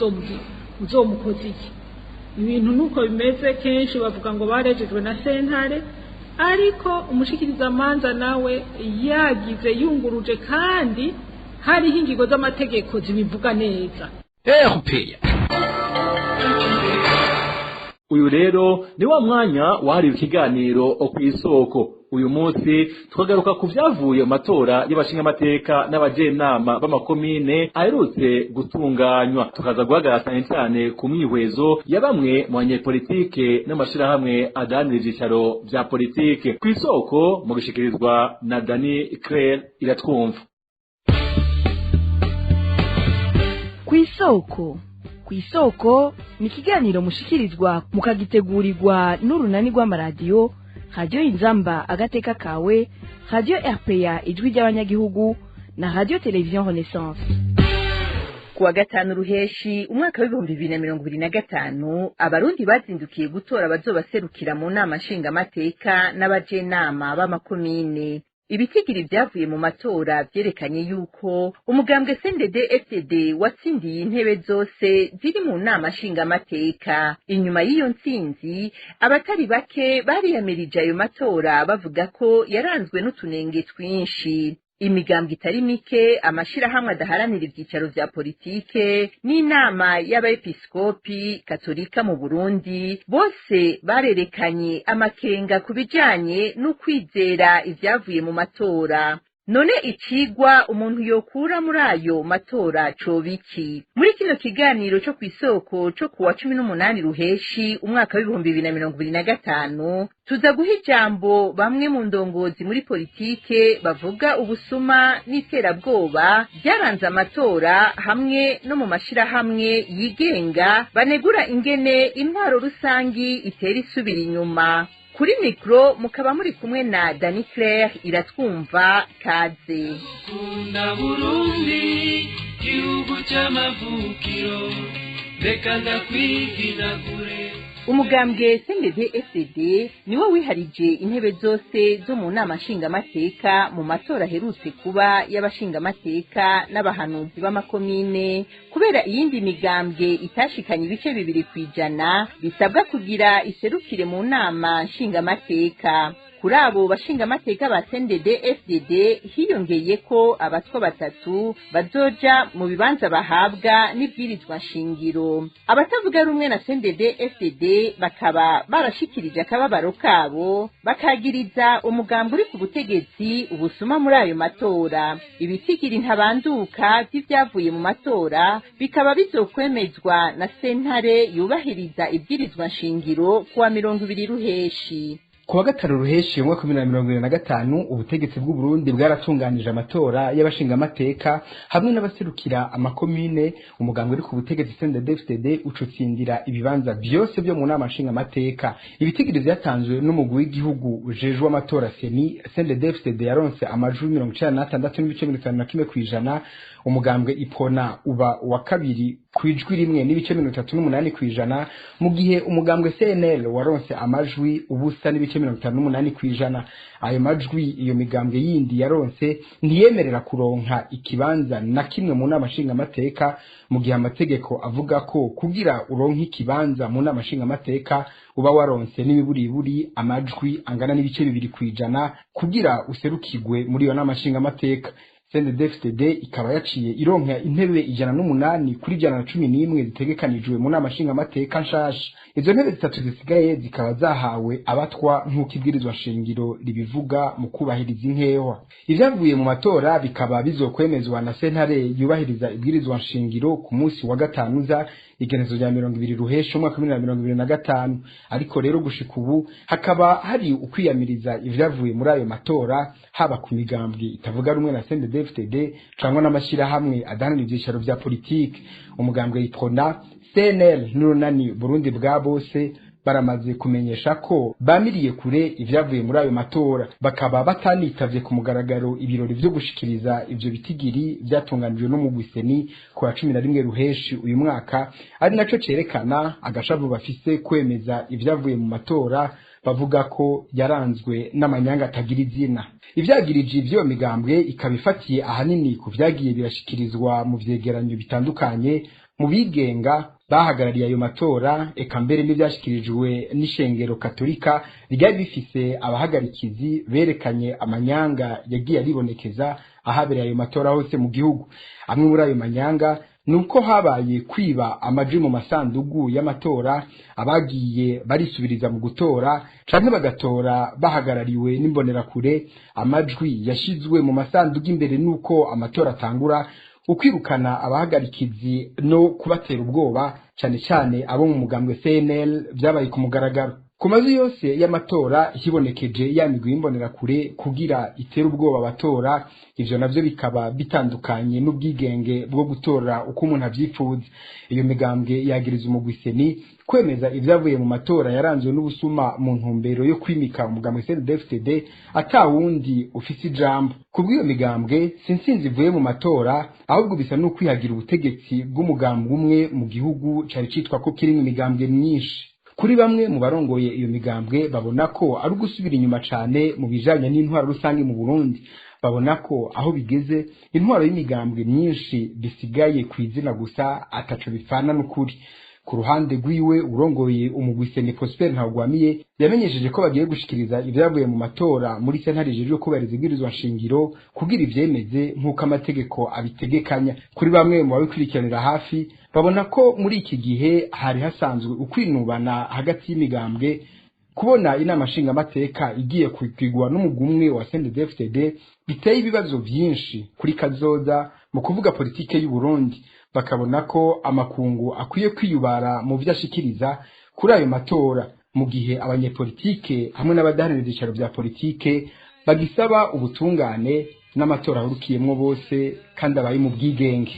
uzomukoze iki ibintu nuko bimeze kenshi bavuga ngo barejejwe na sentare ariko umushikirizamanza nawe yagize yunguruje kandi hariho ingingo z'amategeko zibivuga neza. erupeya uyu rero ni wa mwanya wahariwe ikiganiro ku isoko. uyu munsi twagaruka ku vyavuye mu matora y'abashingamateka n'abajenama b'amakomine aherutse gutunganywa, tukaza guhagarara cyane ku mwihwezo ya bamwe mu banyepolitike n'amashirahamwe adahanira ivyicaro vya politike. ku isoko mu gushikirizwa na Dani Claire Iratwumva. ku isoko ni ikiganiro mushikirizwa mukagitegurirwa n'urunani rw'amaradiyo Radio Inzamba agateka kawe, Radio RPA ijwi ry'Abanyagihugu na Radio Television Renaissance. Kuwa gatanu Ruheshi umwaka w'2025 abarundi bazindukiye gutora bazobaserukira mu nama nshingamateka n'abajenama b'amakomine. Ibitigiri vyavuye mu matora vyerekanye yuko umugambwe CNDD-FDD watsindiye intebe zose ziri mu nama nshingamateka. Inyuma y'iyo ntsinzi abatari bake bariyamirije ayo matora bavuga ko yaranzwe n'utunenge twinshi. Imigambwe itari mike, amashirahamwe adaharanira ivyicaro vya politike n'inama y'abepiskopi katolika mu Burundi bose barerekanye amakenga kubijanye n'ukwizera ivyavuye mu matora. None icigwa umuntu yokura muri ayo matora cobiki? Muri kino kiganiro cyo kwisoko cyo kuwa 18 Ruheshi umwaka w'2025 tuza guha ijambo bamwe mu ndongozi muri politike bavuga ubusuma n'iterabwoba byaranze amatora hamwe no mu mashirahamwe yigenga banegura ingene intwaro rusangi itera isubira inyuma. Kuri mikro mukaba muri kumwe na Dani Claire Iratwumva kaze. Kunda Burundi gihugu cy'amavukiro reka ndakwigiza kure. Umugambwe CNDD-FDD niwo wiharije intebe zose zo mu nama nshingamateka mu matora aherutse kuba y'abashingamateka n'abahanuzi b'amakomine kubera iyindi migambwe itashikanye ibice 2% bisabwa kugira iserukire mu nama nshingamateka. Kuri abo bashingamateka ba CNDD-FDD hiyongeye ko abatwa 3 bazoja mu bibanza bahabwa n'ibwirizwa nshingiro. Abatavuga rumwe na CNDD-FDD bakaba barashikirije akababaro kabo bakagiriza umugambwe uri ku butegetsi ubusuma muri ayo matora. Ibitigiri ntabanduka by'ivyavuye mu matora bikaba bizokwemezwa na sentare yubahiriza ibwirizwa nshingiro kuwa 20 Ruheshi. Kuwa gatanu Ruheshi mu mwaka 2025 ubutegetsi bw'u Burundi bwaratunganije amatora y'abashingamateka hamwe n'abaserukira amakomine. Umugambwe uri ku butegetsi CNDD-FDD ucutsindira ibibanza byose byo mu nama nshingamateka. Ibitigiri vyatanzwe n'umugwi w'igihugu ujejwe amatora seni. CNDD-FDD yaronse amajwi 96.51% umugambwe ipona uba wa kabiri kwijwi rimwe n'ibice 38% mu gihe umugambwe CNL waronse amajwi ubusa n'ibice 58%. Ayo majwi iyo migambwe yindi yaronse ntiyemerera kuronka ikibanza na kimwe mu nama nshingamateka, mu gihe amategeko avuga ko kugira uronka ikibanza mu nama nshingamateka uba waronse n'imiburiburi amajwi angana n'ibice 2% kugira userukigwe muri iyo nama nshingamateka. CNDD-FDD ikaba yaciye ironka intebe 108 kuri 111 zitegekanijwe mu nama nshingamateka nshasha. Izo ntebe 3 zisigaye zikaba zahawe abatwa nk'uko ibwirizwa nshingiro ribivuga mu kubahiriza inkewa. Ivyavuye mu matora bikaba bizokwemezwa na sentare yubahiriza ibwirizwa nshingiro ku munsi wa gatanu za igenezo rya 20 Ruheshi umwaka 2025. Ariko rero gushika ubu hakaba hari ukwiyamiriza ivyavuye muri ayo matora haba ku migambwe itavuga rumwe na CNDD-FDD cyangwa n'amashirahamwe adahanira ivyicaro vya politike. Umugambwe yitona CNL n'urunani Burundi bwa bose baramaze kumenyesha ko bamiriye kure ivyavuye muri ayo matora, bakaba batanitavye ku mugaragaro ibirori vyo gushikiriza ivyo bitigiri vyatunganijwe no mu Gwiseni ku 11 Ruheshi uyu mwaka, ari naco cerekana agashavu bafise kwemeza ivyavuye mu matora bavuga ko yaranzwe n'amanyanga atagira izina. Ivyagirije ivyo migambwe ikabifatiye ahanini ku vyagiye birashikirizwa mu vyegeranyo bitandukanye mu bigenga bahagarariye ayo matora eka mbere n'ivyashikirijwe n'ishengero katolika ryari bifise abahagarikizi berekanye amanyanga yagiye aribonekeza ahabereye ayo matora hose mu gihugu. Amwe muri ayo manyanga nuko habaye kwiba amajwi mu masandugu y'amatora, abagiye barisubiriza mu gutora canke bagatora bahagarariwe n'imbonerakure, amajwi yashizwe mu masandugu imbere nuko amatora atangura, ukwirukana abahagarikizi no kubatera ubwoba cyane cyane abo mu mugambwe CNL byabaye ku mugaragaro. Ku mazu yose y'amatora hibonekeje ya migwi y'imbonerakure kugira itera ubwoba abatora, ivyo navyo bikaba bitandukanye n'ubwigenge bwo gutora uko umuntu avyifuza. Iyo migambwe yagiriza umugwiseni kwemeza ivyavuye mu matora yaranzwe n'ubusuma mu ntumbero yo kwimika umugambwe CNDD-FDD atawundi ufise ijambo. Kubw'iyo migambwe sinsinzi ivuye mu matora, ahubwo bisa n'ukwihagira ubutegetsi bw'umugambwe umwe mu gihugu cari citwa ko kiri imigambwe myinshi. Kuri bamwe mu barongoye iyo migambwe babona ko ari ugusubira inyuma cane mu bijanye n'intwaro rusange mu Burundi. Babona ko aho bigeze intwaro y'imigambwe myinshi bisigaye kwizina gusa ataco bifana n'ukuri. Ku ruhande rwiwe urongoye umugwiseni Prosper Ntagwamiye yamenyesheje ko bagiye gushikiriza ivyavuye mu matora muri sentare ijejwe kubahiriza ibwirizwa nshingiro kugira ivyemeze nk'uko amategeko abitegekanya. Kuri bamwe mu babikurikiranira hafi babona ko muri iki gihe hari hasanzwe ukwinubana hagati y'imigambwe, kubona inama nshingamateka igiye kwigwa n'umugumwe wa CNDD-FDD biteye ibibazo vyinshi kuri kazoza mu kuvuga politike y'u Burundi. Bakabona ko amakungu akwiye kwiyubara mu vyashikiriza kuri ayo matora, mu gihe abanyepolitike hamwe n'abadaharanira ivyicaro vya politike bagisaba ubutungane n'amatora ahurukiyemwo bose kandi abaye mu bwigenge.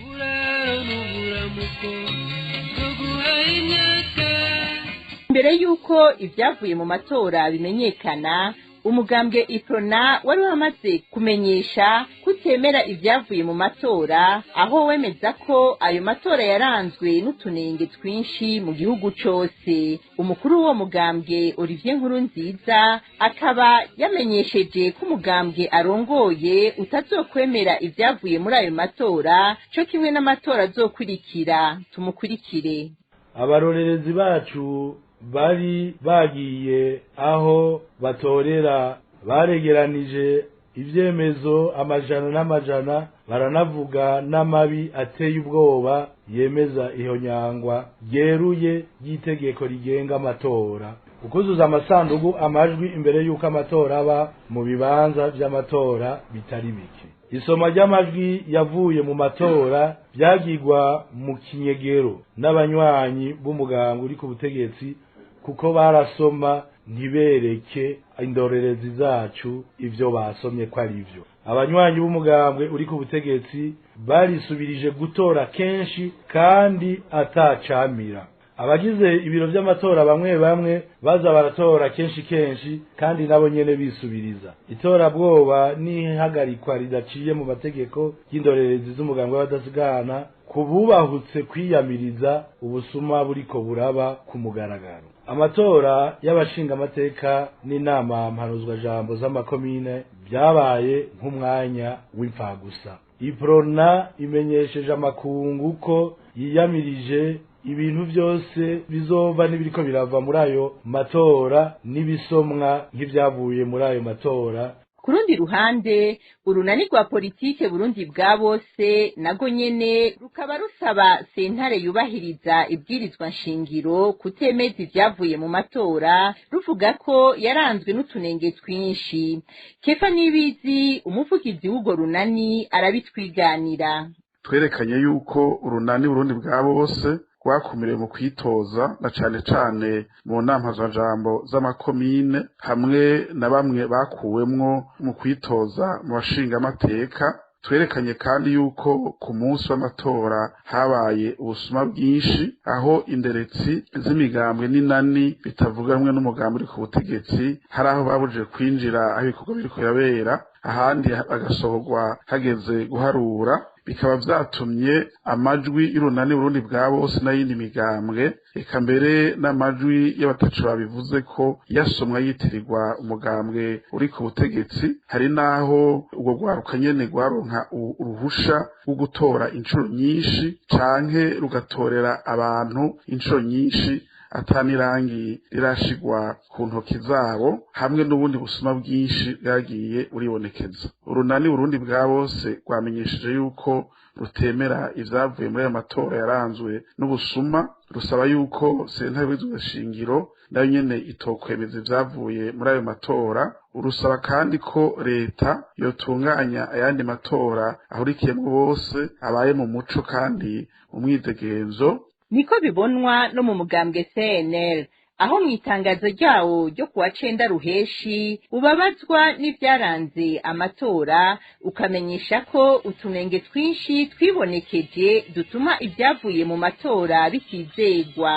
Mbere yuko ivyavuye mu matora bimenyekana, umugambwe Iprona wari wamaze kumenyesha kutemera ivyavuye mu matora, aho wemeza ko ayo matora yaranzwe n'utunenge twinshi mu gihugu cose. Umukuru w'uwo mugambwe Olivier Nkurunziza akaba yamenyesheje ko umugambwe arongoye utazokwemera ivyavuye muri ayo matora, co kimwe n'amatora azokurikira. Tumukurikire. Abarorerezi bacu bari bagiye aho batorera, baregeranije ivyemezo amajana n'amajana, baranavuga n'amabi ateye ubwoba yemeza ihonyangwa ryeruye ry'itegeko rigenga amatora, ukuzuza amasandugu amajwi imbere y'uko amatora aba mu bibanza vy'amatora bitari bike. Isoma ry'amajwi yavuye mu matora byagirwa mu kinyegero n'abanywanyi b'umugambwe uri ku butegetsi, kuko barasoma ntibereke indorerezi zacu ivyo basomye ko ari vyo. Abanywanyi b'umugambwe uri ku butegetsi barisubirije gutora kenshi kandi atacamira. Abagize ibiro vy'amatora bamwe bamwe baza baratora kenshi kandi nabo nyene bisubiriza. Itora bwoba n'ihagarikwa ridaciye mu mategeko y'indorerezi z'umugambwe w'abadasigana kububahutse kwiyamiriza ubusuma buriko buraba ku mugaragaro. Amatora y'abashinga amateka n'inama mpanuzwa jambo z'amakomine byabaye nk'umwanya w'imfagusa. Iprona imenyesheje amakungu ko yiyamirije ibintu byose bizova n'ibiriko birava muri ayo matora n'ibisomwa nk'ivyavuye muri ayo matora. Kurundi ruhande urunani rwa politike Burundi bwa bose nago nyene rukaba rusaba sentare yubahiriza ibwirizwa nshingiro kutemeza ivyavuye mu matora, ruvuga ko yaranzwe n'utunenge twinshi. Kefa Nibizi umuvugizi w'ugo runani arabitwiganira. Twerekanye yuko urunani Burundi bwa bose rwakumiriye mu kwitoza na cane cane mu nama jambo z'amakomine hamwe na bamwe bakuwemwo mu kwitoza mu bashinga amateka. Twerekanye kandi yuko ku munsi w'amatora habaye ubusuma bwinshi, aho inderetsi z'imigambwe n'inani bitavuganwe n'umugambi uri ku butegetsi hari aho babuje kwinjira aho ibikorwa biriko birabera, ahandi agasohorwa hageze guharura bikaba vyatumye amajwi y'urunani Burundi bwa bose n'ayindi migambwe eka mbere n'amajwi y'abatacu babivuze ko yasomwa yitirirwa umugambwe uri ku butegetsi hari naho ubwo rwaruka nyene rwaronka uruhusha rwo gutora incuro nyinshi canke rugatorera abantu incuro nyinshi atanirangi rirashigwa ku ntoki zabo hamwe n'ubundi busuma bwinshi bwagiye buribonekeza urunani Burundi bwa bose rwamenyesheje yuko rutemera ivyavuye muri ayo matora yaranzwe n'ubusuma rusaba yuko sentare y'ubwizigashingiro nayo nyene itokwemeza ivyavuye muri ayo matora urusaba kandi ko leta yotunganya ayandi matora ahurikiyemwo bose abaye mu muco kandi mu mwidegenzo niko bibonwa no mu mugambwe CNL aho mu itangazo ryawo ryo kuwa 9 Ruheshi ubabazwa n'ivyaranze amatora ukamenyesha ko utunenge twinshi twibonekeje dutuma ibyavuye mu matora bitizegwa.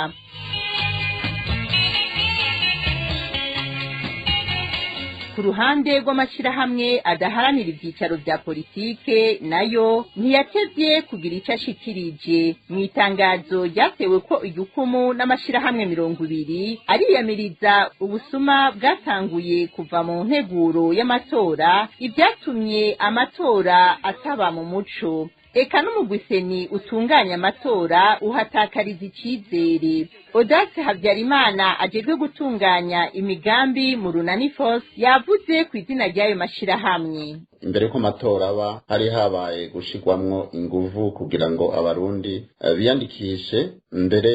Ku ruhande rw'amashirahamwe adaharanira ivyicaro vya politike nayo ntiyatevye kugira ico ashikirije mu itangazo ryatewe ko igihugu n'amashirahamwe 200 ariyamiriza ubusuma bwatanguye kuva mu nteguro y'amatora ibyatumye amatora ataba mu muco eka n'umugwiseni utunganya amatora uhatakariza icizere. Odace Habyarimana ajejwe gutunganya imigambi mu Runani Force yavuze ku izina ry'ayo mashirahamwe. Imbere ko amatora aba hari habaye gushigwamwo inguvu kugira ngo abarundi biyandikishe mbere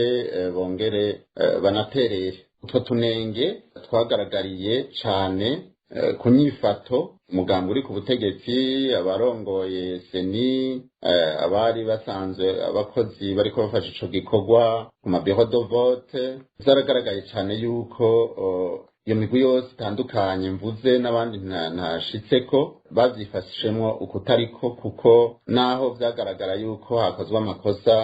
bongere banaterere. Utwo tunenge twagaragariye cane ku nyifato umugambi uri ku butegetsi abarongoye seni abari basanzwe abakozi bariko bafasha ico gikorwa ku mabiro de vote zaragaragaye cyane yuko iyo migwi yose itandukanye mvuze n'abandi ntashitseko bavyifashishemwo ukutariko kuko naho vyagaragara yuko hakozwe amakosa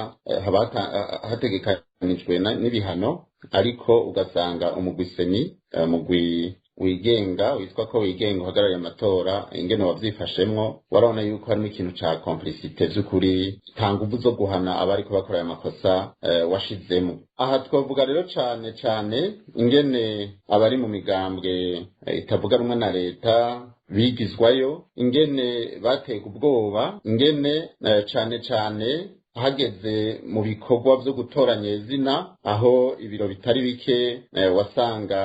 hategekanijwe n'ibihano ariko ugasanga umugwiseni mugwi wigenga witwa ko wigenga uhagarariye amatora ingene wavyifashemwo warabona yuko harimo ikintu ca complicité vy'ukuri tanguvu zo guhana abari ko bakora amakosa washizemo. Aha twavuga rero cane ingene abari mu migambwe itavuga rumwe na leta bigizwayo ingene bateka ubwoba ingene cane hageze mu bikorwa vyo gutoranya izina aho ibiro bitari bike wasanga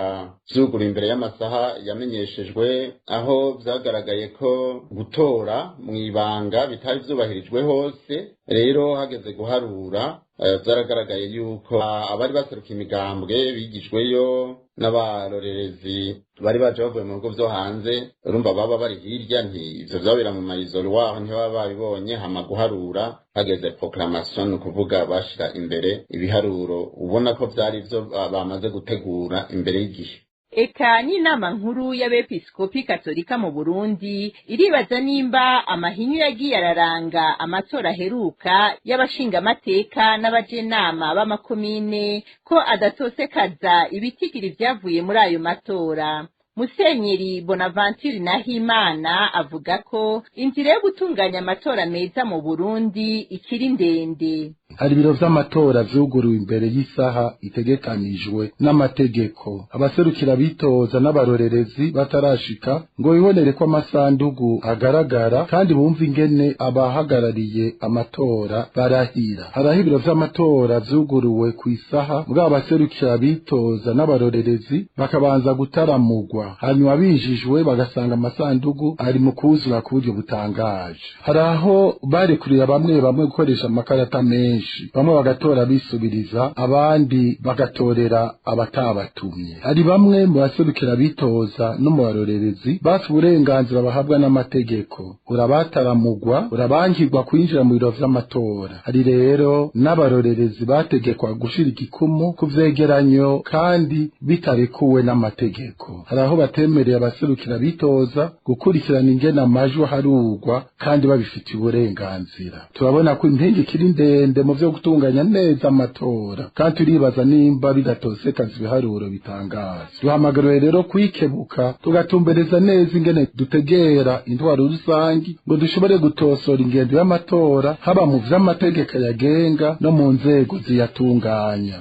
vyugura imbere y'amasaha yamenyeshejwe aho vyagaragaye ko gutora mw'ibanga bitari vyubahirijwe hose. Rero hageze guharura vyaragaragaye yuko abari baseruka imigambwe bigijweyo n'abarorerezi bari baje bavuye mu bigo vyo hanze urumva baba bari hirya ivyo vyabera mu mayizolo waho ntibaba babibonye hama guharura hageze proclamation ukuvuga bashira imbere ibiharuro ubona ko vyari vyo bamaze gutegura imbere y'igihe. Eka n'inama nkuru y'abepiskopi katolika mu Burundi iribaza nimba amahinyu yagiye araranga amatora aheruka y'abashinga amateka n'abajenama b'amakomine ko adatosekaza ibitigiri vyavuye muri ayo matora. Musenyeri Bonaventure Nahimana avuga ko inzira yo gutunganya amatora meza mu Burundi ikiri ndende. Hari ibiro vy'amatora vyuguruwe imbere y'isaha itegekanijwe n'amategeko. Abaserukira bitoza n'abarorerezi batarashika ngo bibonere ko amasandugu agaragara kandi bumva ingene abahagarariye amatora barahira. Haraho ibiro vy'amatora vyuguruwe ku isaha mbwa abaserukira bitoza n'abarorerezi bakabanza gutaramugwa hanyuma bijijwe bagasanga amasandugu ari mu kuzura ku buryo butangaje. Haraho barekurira bamwe gukoresha amakarata menshi bamwe bagatora bisubiriza abandi bagatorera abatabatumye. Hari bamwe mu baserukira bitoza no mu barorerezi bafite uburenganzira bahabwa n'amategeko urabataramugwa urabangirwa kwinjira mu biro vy'amatora. Hari rero n'abarorerezi bategekwa gushira igikumu ku vyegeranyo kandi bitarekuwe n'amategeko. Hari aho batemereye abaserukira bitoza gukurikirana ingene amajwi harugwa kandi babifitiye uburenganzira. Turabona ko intege kiri ndende mu vyo gutunganya neza amatora kandi turibaza nimba bidatosekaza ibiharuro bitangaza. Duhamagariwe rero kwikebuka tugatumbereza neza ingene dutegera intwaro rusangi ngo dushobore gutosora ingendo y'amatora haba mu vy'amategeko yagenga no mu nzego ziyatunganya.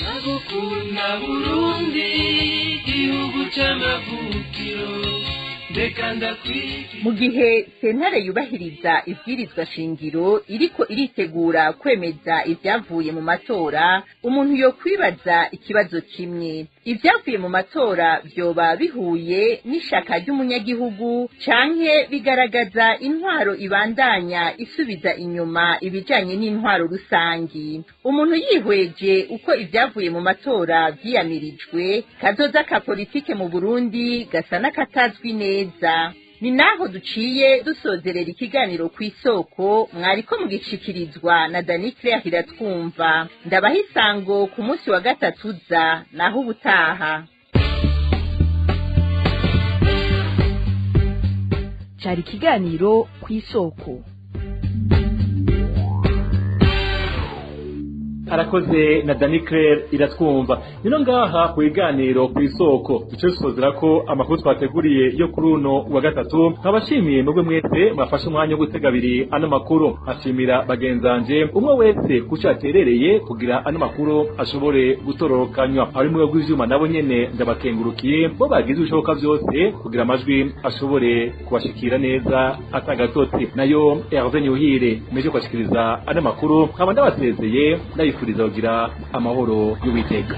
Ndagukunda Burundi igihugu c'amavukiro. Mu gihe sentare yubahiriza ibwirizwa shingiro iriko iritegura kwemeza ivyavuye mu matora, umuntu yo kwibaza ikibazo kimwe: ivyavuye mu matora vyoba bihuye n'ishaka ry'umunyagihugu canke bigaragaza intwaro ibandanya isubiza inyuma ibijanye n'intwaro rusangi? Umuntu yihweje uko ivyavuye mu matora vyiyamirijwe, kazoza ka politike mu Burundi gasa n'akatazwi neza. Ni naho duciye dusozerera ikiganiro kw'isoko mwariko mugishikirizwa na Danicre Hiratwumva. Ndabaha isango ku munsi wa gatatu uza, naho ubutaha. Cari ikiganiro kw'isoko. arakoze na Danicre Iratwumva. Nino ngaha ku iganiro ku isoko duce sozera ko amakuru twateguriye yo kuri uno wa gatatu. Nkabashimiye mugwe mwese mwafashe umwanya wo gutega abiri ano makuru. Ashimira bagenzanje umwe wese kucaterereye kugira ano makuru ashobore gutororokanywa. Hari mu rw'ivyuma nabo nyene ndabakengurukiye bo bagize ubushoboka byose kugira amajwi ashobore kubashikira neza atagatotsi. Nayo Hervé Nyuhire meje kwashikiriza ano makuru nkaba ndabasezeye ndayifuriza kugira amahoro y'Uwiteka.